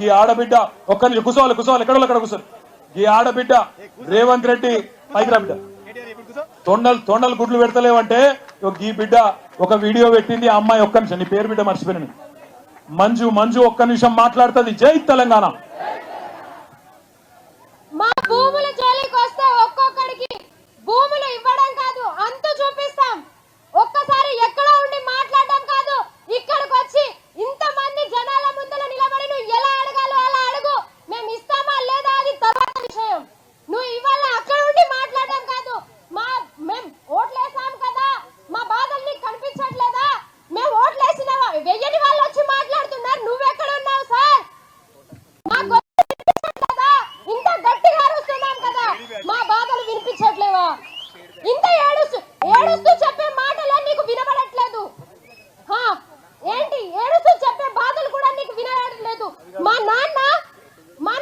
ఈ ఆడబిడ్డ ఒక్కరిని కూర్చోవాలి ఎక్కడ కూర్చోరు. ఈ ఆడబిడ్డ రేవంత్ రెడ్డి పైకి రా బిడ్డ, తొండలు గుడ్లు పెడతలేవంటే ఈ బిడ్డ ఒక వీడియో పెట్టింది. ఆ అమ్మాయి ఒక్క నిమిషం, నీ పేరు బిడ్డ మర్చిపోయిన, మంజు ఒక్క నిమిషం మాట్లాడుతుంది. జై తెలంగాణ. మా భూముల జోలికి వస్తే ఒక్కొక్కడికి భూములు ఇవ్వడం కాదు, అంతు చూపిస్తాం. ఒక్కసారి ఎక్కడ ఉండి మాట్లాడడం కాదు, ఇక్కడికి వచ్చి ఇంతమంది జనాల ముందర నిలబడి నువ్వు ఎలా అడగాలో అలా అడుగు. మేము ఇస్తామా లేదా అది తర్వాత విషయం. నువ్వు ఇవాళ అక్కడ ఉండి మాట్లాడడం కాదు. మేము ఓట్లేసాం కదా, మా బాధలు నీకు కనిపించట్లేదా? మేము ఓట్లేసినావా? వెయ్యని వాళ్ళు వచ్చి మాట్లాడుతున్నారు, నువ్వెక్కడ ఉన్నావు సార్? మా వినిపించట్లేదా? ఇంత గట్టిగా అరుస్తున్నాం కదా, మా బాధలు వినిపించట్లేవా? ఇంత ఏడుస్తూ చెప్పే మాటలే నీకు వినబడట్లేదు. ఏంటి ఏడుస్తూ చెప్పే బాధలు కూడా నీకు వినబడట్లేదు? మా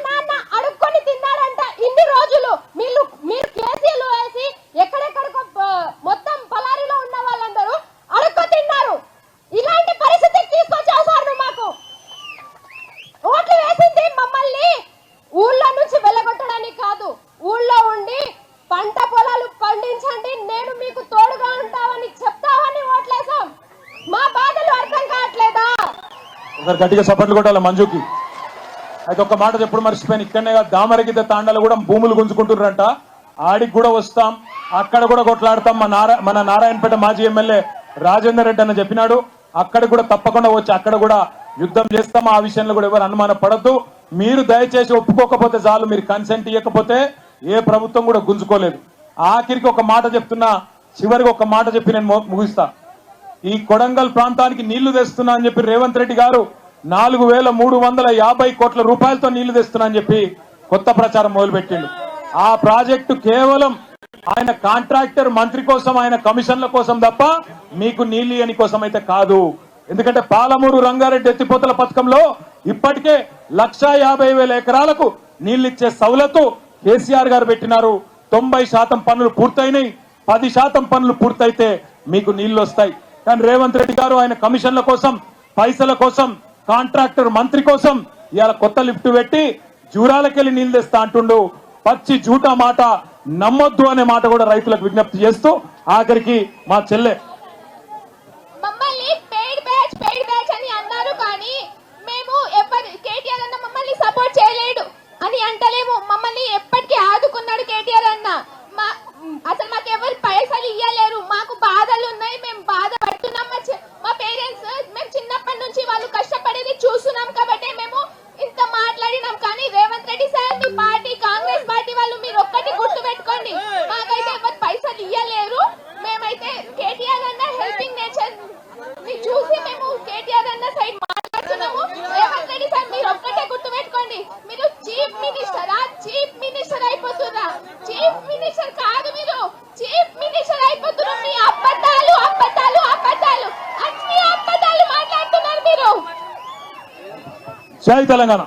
నాన్న అడుక్కొని తిన్నాడంట ఇన్ని రోజులు. మీరు కేసీలు వేసి ఎక్కడెక్కడికో మొత్తం పలారిలో ఉన్న వాళ్ళందరూ అడుక్కు తిన్నారు. ఇలాంటి పరిస్థితికి తీసుకొచ్చావు సార్ నువ్వు. మాకు ఓట్లు వేసింది మమ్మల్ని ఊళ్ళో నుంచి వెళ్ళగొట్టడానికి కాదు, ఊళ్ళో ఉండి పంట పొలాలు పండించండి, నేను మీకు తోడుగా ఉంటావని చెప్తావని ఓట్లేసాం. మా బాధలు అర్థం కావట్లేదా? గట్టిగా సపోర్ట్లు కొట్టాలి మంజుకి. అయితే ఒక్క మాట ఎప్పుడు మర్చిపోయాను, ఇక్కడనే దామరగిద్ద తాండాలు కూడా భూములు గుంజుకుంటున్నారంట. ఆడికి కూడా వస్తాం, అక్కడ కూడా కొట్లాడతాం. మన నారాయణపేట మాజీ ఎమ్మెల్యే రాజేందర్ రెడ్డి అన్న చెప్పినాడు, అక్కడ కూడా తప్పకుండా వచ్చి అక్కడ కూడా యుద్ధం చేస్తాం. ఆ విషయంలో కూడా ఎవరు అనుమాన పడద్దు. మీరు దయచేసి ఒప్పుకోకపోతే చాలు, మీరు కన్సెంట్ ఇవ్వకపోతే ఏ ప్రభుత్వం కూడా గుంజుకోలేదు. ఆఖరికి ఒక మాట చెప్తున్నా, చివరికి ఒక మాట చెప్పి నేను ముగిస్తా. ఈ కొడంగల్ ప్రాంతానికి నీళ్లు తెస్తున్నా అని చెప్పి రేవంత్ రెడ్డి గారు 4350 కోట్ల రూపాయలతో నీళ్లు తెస్తున్నా అని చెప్పి కొత్త ప్రచారం మొదలుపెట్టిండు. ఆ ప్రాజెక్టు కేవలం ఆయన కాంట్రాక్టర్ మంత్రి కోసం, ఆయన కమిషన్ల కోసం తప్ప మీకు నీళ్లు ఇవ్వని కోసం అయితే కాదు. ఎందుకంటే పాలమూరు రంగారెడ్డి ఎత్తిపోతల పథకంలో ఇప్పటికే 150,000 ఎకరాలకు నీళ్లిచ్చే సౌలతు కేసీఆర్ గారు పెట్టినారు. 90% పనులు పూర్తయినాయి. 10% పనులు పూర్తయితే మీకు నీళ్లు వస్తాయి. కానీ రేవంత్ రెడ్డి గారు ఆయన కమిషన్ల కోసం, పైసల కోసం, కాంట్రాక్టర్ మంత్రి కోసం ఇవాళ కొత్త లిఫ్ట్ పెట్టి జూరాలకెళ్ళి నీళ్లు తెస్తా అంటుండు. పచ్చి జూటా మాట నమ్మొద్దు అనే మాట కూడా రైతులకు విజ్ఞప్తి చేస్తూ ఆఖరికి మా చెల్లె మమ్మల్ని పెయిడ్ బ్యాచ్ అని అన్నారు. కానీ మేము కేటీఆర్ అన్న మమ్మల్ని సపోర్ట్ చేయలేడు అని అంటలేము. మమ్మల్ని ఎప్పటికీ ఆదుకున్నాడు కేటీఆర్ అన్న. అసలు మాకు ఎవరు పైసలు ఇయ్యలేరు, మాకు బాధలు ఉన్నాయి, మేము బాధ పడుతున్నాం. మా పేరెంట్స్ మేము చిన్నప్పటి నుంచి వాళ్ళు కష్టపడేది చూస్తున్నాం కాబట్టి మేము ఇంత మాట్లాడినాం. కానీ రేవంత్ రెడ్డి సార్, మీ పార్టీ కాంగ్రెస్ పార్టీ వాళ్ళు మీరు ఒక్కటి గుర్తు పెట్టుకోండి, మాకైతే ఎవరు పైసలు ఇయ్యలేరు. మేమైతే కేటీఆర్ అన్న హెల్పింగ్ నేచర్ ని చూసి మేము కేటీఆర్ అన్న సైడ్ మాట్లాడుతున్నాము. రేవంత్ రెడ్డి సార్ మీరు ఒక్కటే గుర్తు పెట్టుకోండి, మీరు చీఫ్ మినిస్టర్ అయిపోతున్నా. చీఫ్ మినిస్టర్ కాదు, మీరు చీఫ్ మినిస్టర్ అయిపోతున్నారు. మీ అబద్ధాలు అన్ని అబద్ధాలు మాట్లాడుతున్నారు మీరు. జై తెలంగాణ.